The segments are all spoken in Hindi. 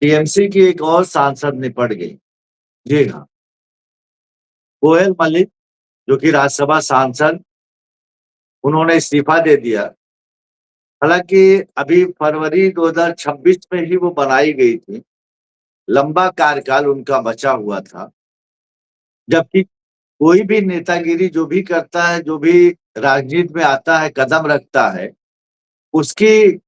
टीएमसी की एक और सांसद निपट गई। जी हाँ, कोयल मलिक जो कि राज्यसभा सांसद, उन्होंने इस्तीफा दे दिया। हालाँकि अभी फरवरी 2026 में ही वो बनाई गई थी। लंबा कार्यकाल उनका बचा हुआ था। जबकि कोई भी नेतागिरी जो भी करता है, जो भी राजनीति में आता है, कदम रखता है, उसकी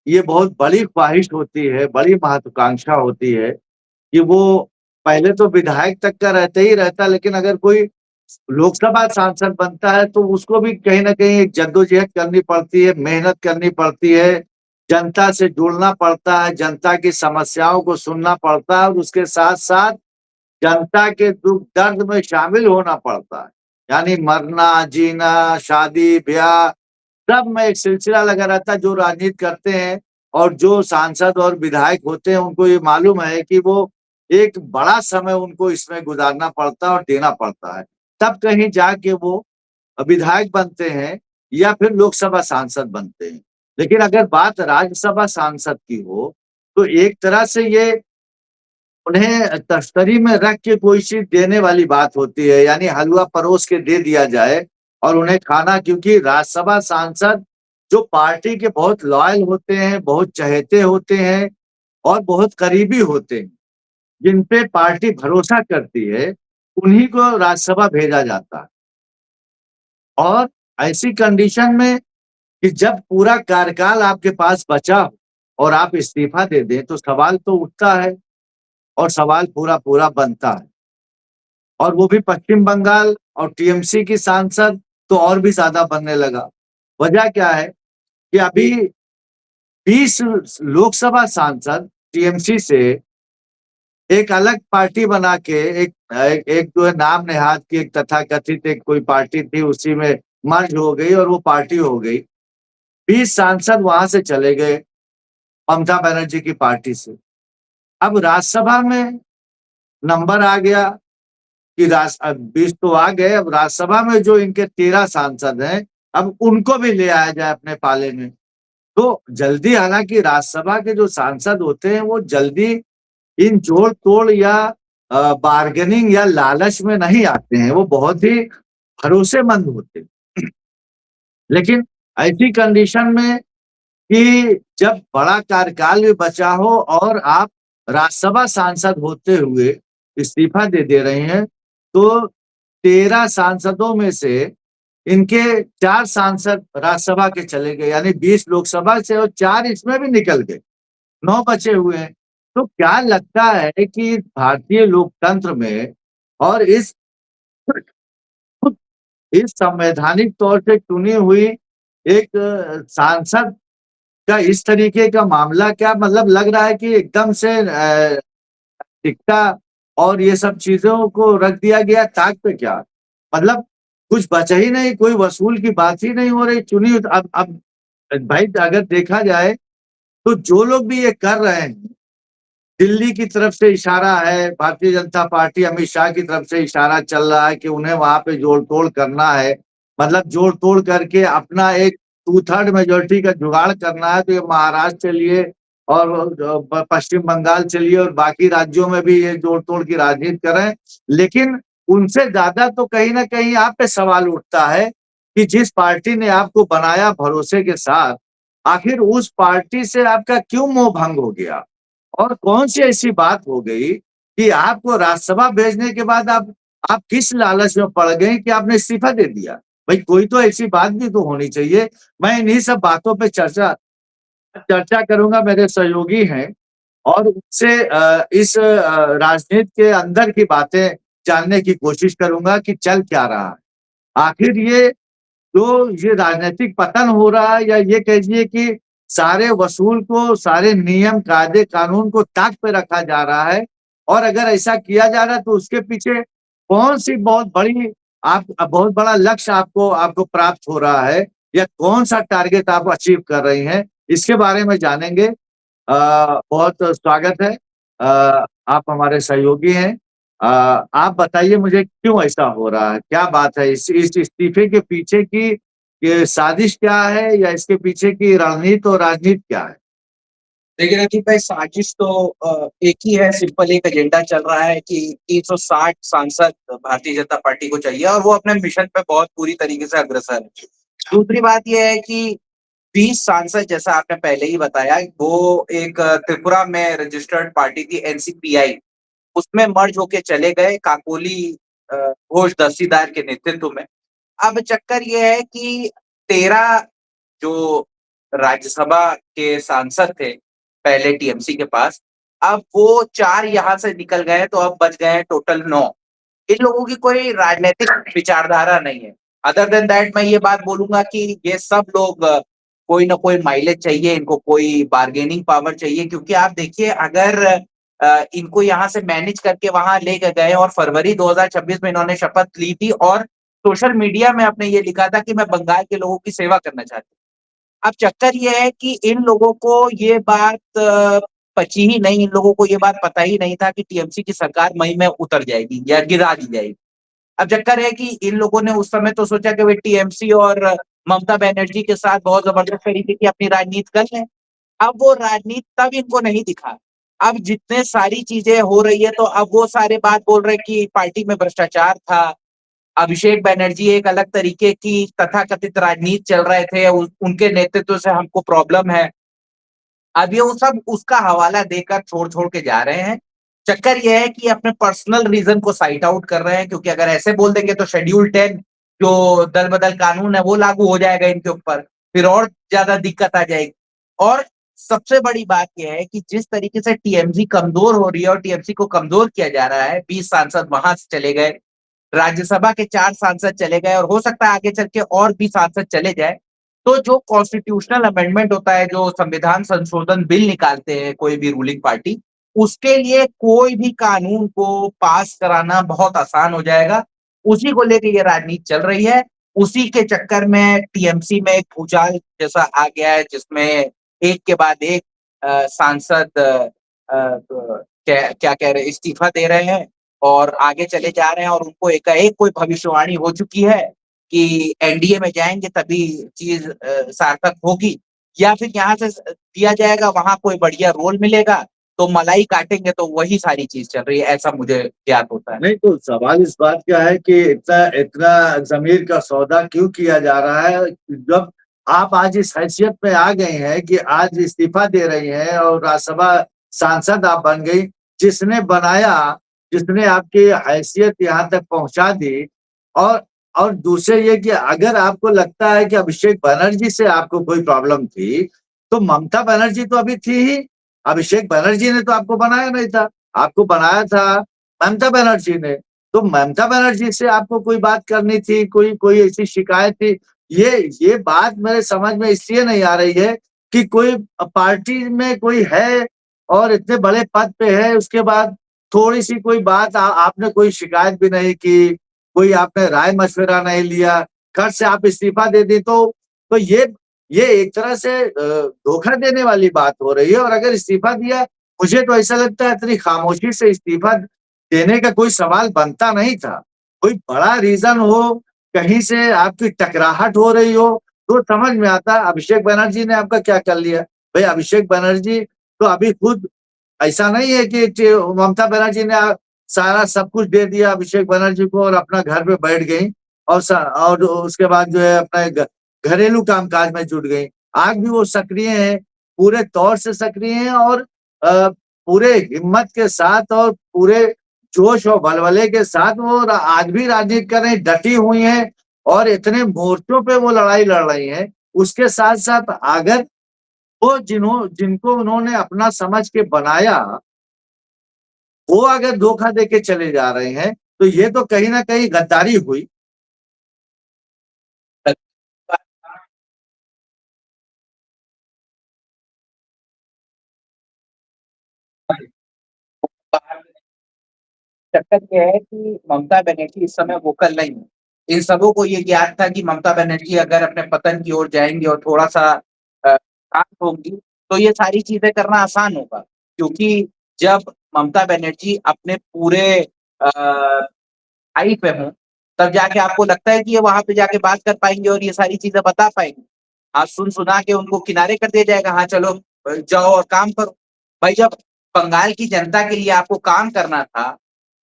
ये बहुत बड़ी ख्वाहिश होती है, बड़ी महत्वाकांक्षा होती है कि वो पहले तो विधायक तक का रहता ही रहता है, लेकिन अगर कोई लोकसभा सांसद बनता है तो उसको भी कहीं न कहीं एक जद्दोजहद करनी पड़ती है, मेहनत करनी पड़ती है, जनता से जुड़ना पड़ता है, जनता की समस्याओं को सुनना पड़ता है और उसके साथ-साथ जनता के दुःख-दर्द में शामिल होना पड़ता है। यानी मरना, जीना, शादी-ब्याह सब में एक सिलसिला लगा रहता है। जो राजनीति करते हैं और जो सांसद और विधायक होते हैं, उनको ये मालूम है कि वो एक बड़ा समय उनको इसमें गुज़ारना पड़ता है और देना पड़ता है। तब कहीं जाके वो विधायक बनते हैं या फिर लोकसभा सांसद बनते हैं। लेकिन अगर बात राज्यसभा सांसद की हो, तो एक तरह से ये उन्हें तश्तरी में रख के कोई चीज़ देने वाली बात होती है, यानी हलवा परोस के दे दिया जाए और उन्हें खाना, क्योंकि राज्यसभा सांसद जो पार्टी के बहुत लॉयल होते हैं, बहुत चहेते होते हैं और बहुत करीबी होते हैं, जिन पे पार्टी भरोसा करती है, उन्हीं को राज्यसभा भेजा जाता है। और ऐसी कंडीशन में कि जब पूरा कार्यकाल आपके पास बचा हो और आप इस्तीफा दे दें, तो सवाल तो उठता है और सवाल पूरा-पूरा बनता है। और वो भी पश्चिम बंगाल और टीएमसी की सांसद तो और भी ज़्यादा बनने लगा। वजह क्या है कि अभी 20 लोकसभा सांसद टीएमसी से एक अलग पार्टी बना के एक जो है नाम नेहाद की एक तथाकथित एक कोई पार्टी थी, उसी में मर्ज हो गई और वो पार्टी हो गई। 20 सांसद वहाँ से चले गए, ममता बनर्जी की पार्टी से। अब राज्यसभा में नंबर आ गया कि 20 तो आ गए, अब राज्यसभा में जो इनके 13 सांसद हैं, अब उनको भी ले आया जाए अपने पाले में। तो जल्दी, हालाँकि राज्यसभा के जो सांसद होते हैं, वो जल्दी इन जोड़-तोड़ या बार्गेनिंग या लालच में नहीं आते हैं, वो बहुत ही भरोसेमंद होते हैं। लेकिन ऐसी कंडीशन में कि जब बड़ा कार्यकाल भी बचा हो और आप राज्यसभा सांसद होते हुए इस्तीफा दे रहे हैं, तो 13 सांसदों में से इनके 4 सांसद राज्यसभा के चले गए, यानी 20 लोकसभा से और 4 इसमें भी निकल गए, 9 बचे हुए हैं। तो क्या लगता है कि भारतीय लोकतंत्र में और इस संवैधानिक तौर से चुनी हुई एक सांसद का इस तरीके का मामला, क्या मतलब लग रहा है कि एकदम से टिकटा और ये सब चीज़ों को रख दिया गया ताक पे क्या? मतलब कुछ बचा ही नहीं, कोई वसूल की बात ही नहीं हो रही, चुनी हुई। अब भाई अगर देखा जाए तो जो लोग भी ये कर रहे हैं, दिल्ली की तरफ से इशारा है, भारतीय जनता पार्टी अमित शाह की तरफ से इशारा चल रहा है कि उन्हें वहाँ पे जोड़-तोड़ करना है। मतलब जोड़-तोड़ करके अपना एक 2/3 मेजॉरिटी का जुगाड़ करना है, तो ये महाराष्ट्र चलिए और पश्चिम बंगाल चलिए और बाकी राज्यों में भी ये जोड़-तोड़ की राजनीति कर रहे हैं। लेकिन उनसे ज़्यादा तो कहीं न कहीं आप पे सवाल उठता है कि जिस पार्टी ने आपको बनाया भरोसे के साथ, आखिर उस पार्टी से आपका क्यों मोह भंग हो गया? और कौन-सी ऐसी बात हो गई कि आपको राज्यसभा भेजने के बाद आप किस लालच में पड़ गए कि आपने इस्तीफा दे दिया? भई कोई तो ऐसी बात भी तो होनी चाहिए। मैं इन्हीं सब बातों पे चर्चा चर्चा करूँगा, मेरे सहयोगी हैं और उनसे इस राजनीति के अंदर की बातें जानने की कोशिश करूँगा कि चल क्या रहा है? आखिर ये राजनैतिक पतन हो रहा है या ये कहिए कि सारे वसूल को, सारे नियम, कायदे, कानून को ताक पे रखा जा रहा है और अगर ऐसा किया जा रहा है तो उसके पीछे कौन-सी बहुत बड़ा लक्ष्य आपको आपको प्राप्त हो रहा है या कौन-सा टारगेट आप अचीव कर रही हैं, इसके बारे में जानेंगे। बहुत स्वागत है। आप हमारे सहयोगी हैं। आप बताइए मुझे क्यों ऐसा हो रहा है? क्या बात है? इस इस्तीफे के पीछे की ये साजिश क्या है या इसके पीछे की रणनीति और राजनीति क्या है? देखिए रकीब भाई, साजिश तो एक ही है, सिंपल एक एजेंडा चल रहा है कि 360 सांसद भारतीय जनता पार्टी को चाहिए और वो अपने मिशन पे बहुत पूरी तरीके से अग्रसर है। दूसरी बात ये है कि 20 सांसद, जैसा आपने पहले ही बताया, वो एक त्रिपुरा में रजिस्टर्ड पार्टी थी एनसीपीआई, उसमें मर्ज होके चले गए काकोली घोष दस्तीदार के नेतृत्व में। अब चक्कर ये है कि 13 जो राज्यसभा के सांसद थे पहले टीएमसी के पास, अब वो 4 यहाँ से निकल गए तो अब बच गए हैं टोटल 9। इन लोगों की कोई राजनैतिक विचारधारा नहीं है। अदर देन दैट मैं ये बात बोलूँगा कि ये सब लोग कोई ना कोई माइलेज चाहिए इनको, कोई बार्गेनिंग पावर चाहिए, क्योंकि आप देखिए अगर इनको यहाँ से मैनेज करके वहाँ लेके गए और फरवरी 2026 में इन्होंने शपथ ली थी और सोशल मीडिया में आपने ये लिखा था कि मैं बंगाल के लोगों की सेवा करना चाहती हूँ। अब चक्कर ये है कि इन लोगों को ये बात पची ही नहीं, इन लोगों को ये बात पता ही नहीं था कि टीएमसी की सरकार मई में उतर जाएगी या गिरा दी जाएगी। अब चक्कर है कि इन लोगों ने उस समय तो सोचा कि वे टीएमसी और ममता बनर्जी के साथ बहुत जबरदस्त तरीके की अपनी राजनीति कर लें। अब वो राजनीति तब इनको नहीं दिखा। अब जितने सारी चीजें हो रही है तो अब वो सारे बात बोल रहे हैं कि पार्टी में भ्रष्टाचार था। अभिषेक बनर्जी एक अलग तरीके की तथाकथित राजनीति चल रहे थे, उनके नेतृत्व से हमको प्रॉब्लम है। अब ये वो सब उसका हवाला देकर छोड़-छोड़ के जा रहे हैं। चक्कर ये है कि अपने पर्सनल रीज़न को साइट आउट कर रहे हैं, क्योंकि अगर ऐसे बोल देंगे तो शेड्यूल 10 जो दल-बदल कानून है वो लागू हो जाएगा इनके ऊपर, फिर और ज़्यादा दिक्कत आ जाएगी। और सबसे बड़ी बात ये है कि जिस तरीके से टीएमसी कमज़ोर हो रही है और टीएमसी को कमज़ोर किया जा रहा है, 20 सांसद वहाँ से चले गए, राज्यसभा के 4 सांसद चले गए और हो सकता है आगे चल के और भी सांसद चले जाएँ। तो जो कॉन्स्टिट्यूशनल अमेंडमेंट होता है, जो संविधान संशोधन बिल निकालते हैं कोई भी रूलिंग पार्टी, उसके लिए कोई भी कानून को पास कराना बहुत आसान हो जाएगा। उसी को लेके ये राजनीति चल रही है। उसी के चक्कर में टीएमसी में एक भूचाल जैसा आ गया है, जिसमें एक के बाद एक सांसद क्या क्या कह रहे हैं, इस्तीफा दे रहे हैं और आगे चले जा रहे हैं और उनको एकाएक कोई भविष्यवाणी हो चुकी है कि एनडीए में जाएँगे तभी चीज़ सार्थक होगी, या फिर यहाँ से दिया जाएगा, वहाँ कोई बढ़िया रोल मिलेगा, तो मलाई काटेंगे, तो वही सारी चीज़ चल रही है, ऐसा मुझे ज्ञात होता है। नहीं तो सवाल इस बात का है कि इतना इतना ज़मीर का सौदा क्यों किया जा रहा है? जब आप आज इस हैसियत में आ गई हैं कि आज इस्तीफ़ा दे रही हैं और राज्यसभा सांसद आप बन गई, जिसने बनाया, जिसने आपकी हैसियत यहाँ तक पहुँचा दी और दूसरे ये कि अगर आपको लगता है कि अभिषेक बनर्जी से आपको कोई प्रॉब्लम थी, तो ममता बनर्जी तो अभी थी ही। अभिषेक बनर्जी ने तो आपको बनाया नहीं था। आपको बनाया था ममता बनर्जी ने। तो ममता बनर्जी से आपको कोई बात करनी थी, कोई कोई ऐसी शिकायत थी। ये बात मेरे समझ में इसलिए नहीं आ रही है कि कोई पार्टी में कोई है और इतने बड़े पद पे है, उसके बाद थोड़ी-सी कोई बात आपने कोई शिकायत भी नहीं की, कोई आपने राय-मशविरा नहीं लिया, खट से आप इस्तीफा दे दी तो ये एक तरह से धोखा देने वाली बात हो रही है और अगर इस्तीफा दिया, मुझे तो ऐसा लगता है इतनी खामोशी से इस्तीफा देने का कोई सवाल बनता नहीं था। कोई बड़ा रीज़न हो, कहीं से आपकी टकराहट हो रही हो, तो समझ में आता है अभिषेक बनर्जी ने आपका क्या कर लिया? भई अभिषेक बनर्जी तो अभी खुद ऐसा नहीं है कि ममता बनर्जी ने सारा सब कुछ दे दिया अभिषेक बनर्जी को और अपना घर पे बैठ गई और उसके बाद जो है अपना घरेलू कामकाज में जुट गई। आज भी वो सक्रिय हैं, पूरे तौर से सक्रिय हैं और पूरे हिम्मत के साथ और पूरे जोश और बलबले के साथ वो आज भी राजनीति कर रही, डटी हुई हैं और इतने मोर्चों पे वो लड़ाई लड़ रही हैं। उसके साथ-साथ अगर वो जिनको उन्होंने अपना समझ के बनाया, वो अगर धोखा देके चले जा रहे हैं, तो ये तो कहीं न कहीं गद्दारी हुई। चक्कर ये है कि ममता बनर्जी इस समय वोकल नहीं है। इन सबों को ये ज्ञात था कि ममता बनर्जी अगर अपने पतन की ओर जाएँगी और थोड़ा-सा शांत होंगी, तो ये सारी चीज़ें करना आसान होगा। क्योंकि जब ममता बनर्जी अपने पूरे हाई पे हों, तब जाके आपको लगता है कि ये वहाँ पे जाके बात कर पाएँगे और ये सारी चीज़ें बता पाएँगे। हाँ, सुन-सुना के उनको किनारे कर दिया जाएगा, हाँ, चलो जाओ और काम करो। भाई जब बंगाल की जनता के लिए आपको काम करना था,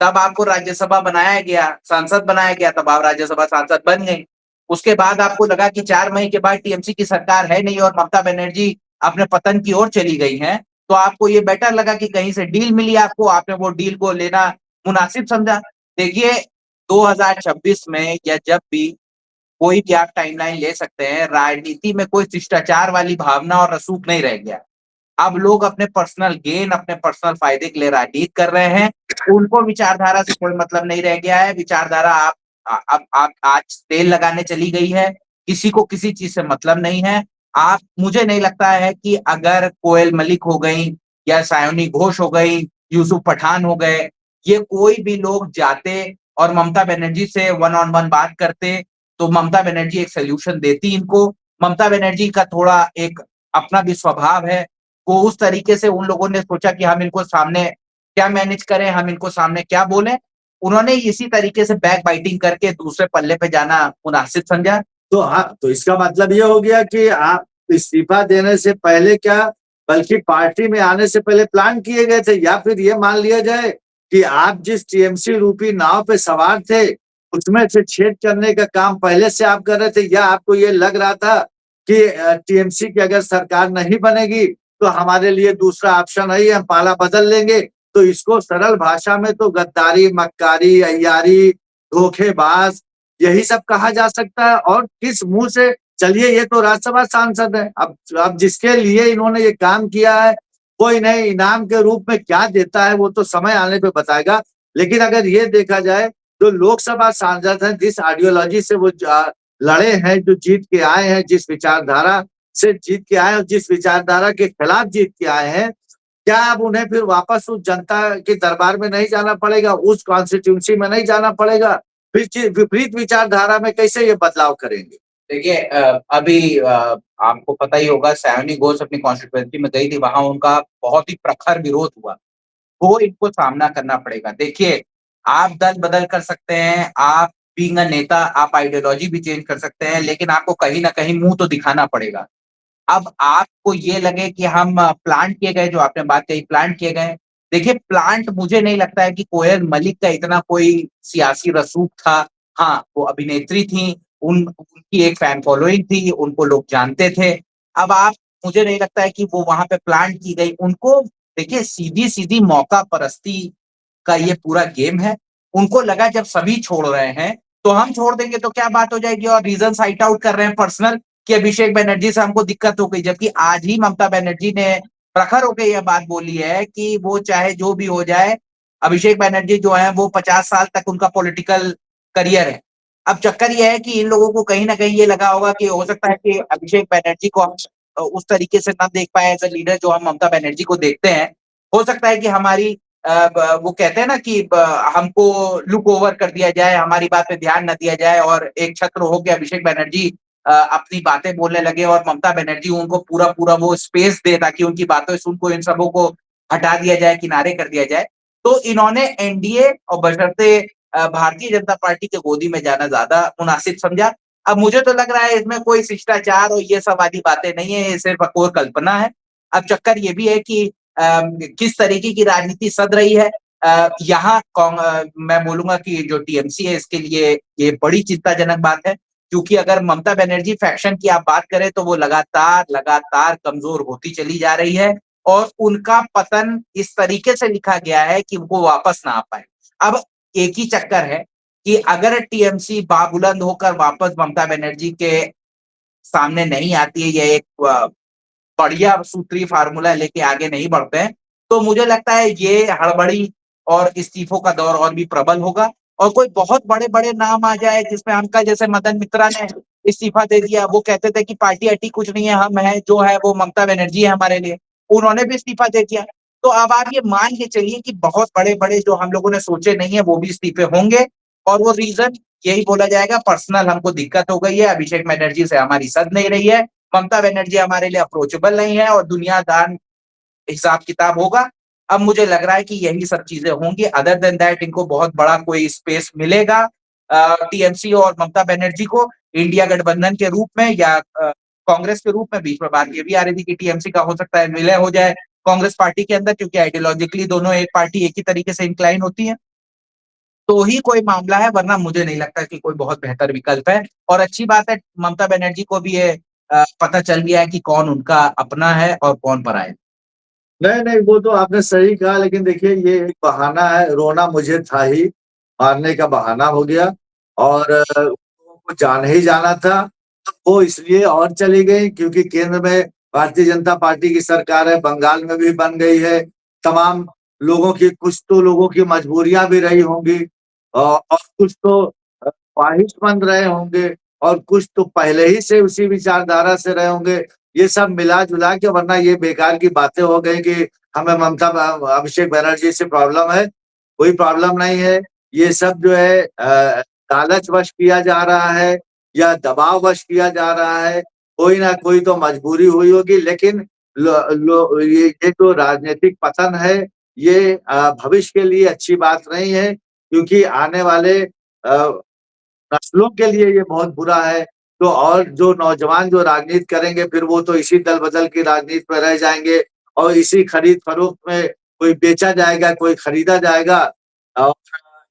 तब आपको राज्यसभा बनाया गया, सांसद बनाया गया, तब आप राज्यसभा सांसद बन गए। उसके बाद आपको लगा कि 4 मई के बाद टीएमसी की सरकार है नहीं और ममता बनर्जी अपने पतन की ओर चली गई हैं, तो आपको ये बेटर लगा कि कहीं से डील मिली आपको, आपने वो डील को लेना मुनासिब समझा। देखिए 2026 में या जब भी कोई भी आप टाइमलाइन ले सकते हैं, राजनीति में कोई शिष्टाचार वाली भावना और रसूख नहीं रह गया। अब लोग अपने पर्सनल गेन, अपने पर्सनल फायदे के लिए राजनीति कर रहे हैं। उनको विचारधारा से कोई मतलब नहीं रह गया है। विचारधारा अब आप आज तेल लगाने चली गई है, किसी को किसी चीज से मतलब नहीं है। आप मुझे नहीं लगता है कि अगर कोयल मलिक हो गई या सायोनी घोष हो गई, यूसुफ पठान हो गए, ये कोई भी लोग जाते और ममता बनर्जी से वन ऑन वन बात करते, तो ममता बनर्जी एक सोल्यूशन देती इनको। ममता बनर्जी का थोड़ा एक अपना भी स्वभाव है, वो उस तरीके से उन लोगों ने सोचा कि हम इनको सामने क्या मैनेज करें, हम इनको सामने क्या बोलें। उन्होंने इसी तरीके से बैक बाइटिंग करके दूसरे पल्ले पे जाना मुनासिब समझा। तो हाँ, तो इसका मतलब ये हो गया कि आप इस्तीफा देने से पहले क्या, बल्कि पार्टी में आने से पहले प्लान किए गए थे, या फिर ये मान लिया जाए कि आप जिस टीएमसी रूपी नाव पे सवार थे उसमें से छेद करने का काम पहले से आप कर रहे थे, या आपको ये लग रहा था कि टीएमसी की अगर सरकार नहीं बनेगी तो हमारे लिए दूसरा ऑप्शन है, हम पाला बदल लेंगे। तो इसको सरल भाषा में तो गद्दारी, मक्कारी, अय्यारी, धोखेबाज, यही सब कहा जा सकता है। और किस मुंह से, चलिए ये तो राज्यसभा सांसद है, अब जिसके लिए इन्होंने ये काम किया है वो इन्हें इनाम के रूप में क्या देता है वो तो समय आने पे बताएगा। लेकिन अगर ये देखा जाए तो लोकसभा सांसद हैं, जिस आइडियोलॉजी से वो लड़े हैं, जो जीत के आए हैं, जिस विचारधारा से जीत के आए हैं, जिस विचारधारा के खिलाफ जीत के आए हैं, क्या अब उन्हें फिर वापस उस जनता के दरबार में नहीं जाना पड़ेगा, उस कॉन्स्टिट्यूंसी में नहीं जाना पड़ेगा? फिर विपरीत विचारधारा में कैसे ये बदलाव करेंगे? देखिए अभी आपको पता ही होगा सायोनी घोष अपनी कॉन्स्टिट्यूएंसी में गई थी, वहां उनका बहुत ही प्रखर विरोध हुआ। वो इनको सामना करना पड़ेगा। देखिए आप दल बदल कर सकते हैं, आप बीइंग अ नेता आप आइडियोलॉजी भी चेंज कर सकते हैं, लेकिन आपको कहीं ना कहीं मुंह तो दिखाना पड़ेगा। अब आपको ये लगे कि हम प्लांट किए गए, जो आपने बात कही प्लांट किए गए। देखिए प्लांट मुझे नहीं लगता है कि कोयल मलिक का इतना कोई सियासी रसूख था। हाँ, वो अभिनेत्री थी, उनकी एक फैन फॉलोइंग थी, उनको लोग जानते थे। अब आप मुझे नहीं लगता है कि वो वहां पे प्लांट की गई। उनको देखिए सीधी-सीधी मौका परस्ती का ये पूरा गेम है। उनको लगा जब सभी छोड़ रहे हैं, तो हम छोड़ देंगे तो क्या बात हो जाएगी, और रीज़न साइट आउट कर रहे हैं पर्सनल कि अभिषेक बनर्जी से हमको दिक्कत हो गई। जबकि आज ही ममता बनर्जी ने प्रखर होकर यह बात बोली है कि वो चाहे जो भी हो जाए, अभिषेक बनर्जी जो है वो 50 साल तक उनका पॉलिटिकल करियर है। अब चक्कर ये है कि इन लोगों को कहीं न कहीं ये लगा होगा कि हो सकता है कि अभिषेक बनर्जी को हम उस तरीके से ना देख पाएँ एज़ अ लीडर जो हम ममता बनर्जी को देखते हैं। हो सकता है कि हमारी वो कहते हैं ना कि हमको लुक ओवर कर दिया जाए, हमारी बात पे ध्यान न दिया जाए और एक छत्र होके अभिषेक बनर्जी अपनी बातें बोलने लगे और ममता बनर्जी उनको पूरा-पूरा वो स्पेस दे ताकि उनकी बातें सुन को इन सबों को हटा दिया जाए, किनारे कर दिया जाए। तो इन्होंने एनडीए और बशर्ते भारतीय जनता पार्टी के गोदी में जाना ज़्यादा मुनासिब समझा। अब मुझे तो लग रहा है इसमें कोई शिष्टाचार और ये सब वाली बातें नहीं है, ये सिर्फ अकोर कल्पना है। अब चक्कर ये भी है कि किस तरीके की राजनीति सध रही है। यहाँ मैं बोलूँगा कि जो टीएमसी है इसके लिए ये बड़ी चिंताजनक बात है, क्योंकि अगर ममता बनर्जी फैक्शन की आप बात करें तो वो लगातार कमज़ोर होती चली जा रही है और उनका पतन इस तरीके से लिखा गया है कि वो वापस ना आ पाए। अब एक ही चक्कर है कि अगर टीएमसी बाबुलंद होकर वापस ममता बनर्जी के सामने नहीं आती है, या एक बढ़िया सूत्री फार्मूला लेके आगे नहीं बढ़ते हैं, तो मुझे लगता है ये हड़बड़ी और इस्तीफों का दौर और भी प्रबल होगा और कोई बहुत बड़े-बड़े नाम आ जाए जिसमें हमका जैसे मदन मित्रा ने इस्तीफा दे दिया। वो कहते थे कि पार्टी-वार्टी कुछ नहीं है, हम हैं, जो है वो ममता बनर्जी है हमारे लिए। उन्होंने भी इस्तीफा दे दिया। तो अब आप ये मान के चलिए कि बहुत बड़े-बड़े जो हम लोगों ने सोचे नहीं है वो भी इस्तीफे होंगे और वो रीज़न यही बोला जाएगा पर्सनल हमको दिक्कत हो गई है, अभिषेक बनर्जी से हमारी सध नहीं रही है। ममता बनर्जी हमारे लिए अप्रोचेबल नहीं है और दुनियादार हिसाब-किताब होगा। अब मुझे लग रहा है कि यही सब चीज़ें होंगी, अदर देन दैट इनको बहुत बड़ा कोई स्पेस मिलेगा टीएमसी और ममता बनर्जी को इंडिया गठबंधन के रूप में या कांग्रेस के रूप में बीच में बात ये भी आ रही थी कि टीएमसी का हो सकता है विलय हो जाए कांग्रेस पार्टी के अंदर, क्योंकि आइडियोलॉजिकली दोनों एक पार्टी एक ही तरीके से इंक्लाइन होती है। तो ही कोई मामला है, वरना मुझे नहीं लगता कि कोई बहुत बेहतर विकल्प है। और अच्छी बात है ममता बनर्जी को भी ये पता चल गया है कि कौन उनका अपना है और कौन पराया है। नहीं नहीं, वो तो आपने सही कहा, लेकिन देखिए ये एक बहाना है, रोना मुझे था ही, मारने का बहाना हो गया। और उनको जान ही जाना था। वो इसलिए और चली गई क्योंकि केंद्र में भारतीय जनता पार्टी की सरकार है, बंगाल में भी बन गई है। तमाम लोगों की, कुछ तो लोगों की मजबूरियां भी रही होंगी, और कुछ तो ख्वाहिशमंद रहे होंगे, और कुछ तो पहले ही से उसी विचारधारा से रहे होंगे। ये सब मिला जुला के, वरना ये बेकार की बातें हो गई कि हमें ममता अभिषेक बनर्जी से प्रॉब्लम है। कोई प्रॉब्लम नहीं है। ये सब जो है लालचवश किया जा रहा है या दबाववश किया जा रहा है। कोई ना कोई तो मजबूरी हुई होगी, लेकिन ये जो राजनीतिक पतन है, ये भविष्य के लिए अच्छी बात नहीं है, क्योंकि आने वाले नस्लों के लिए ये बहुत बुरा है। तो और जो नौजवान जो राजनीति करेंगे, फिर वो तो इसी दल बदल की राजनीति में रह जाएंगे, और इसी खरीद फरोख्त में कोई बेचा जाएगा, कोई खरीदा जाएगा। और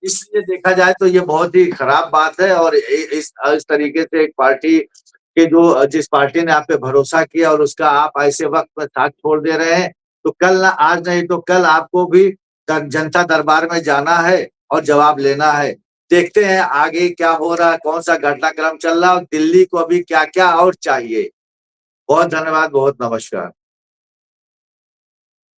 इसलिए देखा जाए तो ये बहुत ही खराब बात है। और इस तरीके से एक पार्टी के जो, जिस पार्टी ने आप पे भरोसा किया और उसका आप ऐसे वक्त में साथ छोड़ दे रहे हैं, तो कल ना, आज नहीं तो कल आपको भी जनता दरबार में जाना है और जवाब लेना है। देखते हैं आगे क्या हो रहा है, कौन सा घटनाक्रम चल रहा है, और दिल्ली को अभी क्या क्या और चाहिए। बहुत धन्यवाद, बहुत नमस्कार।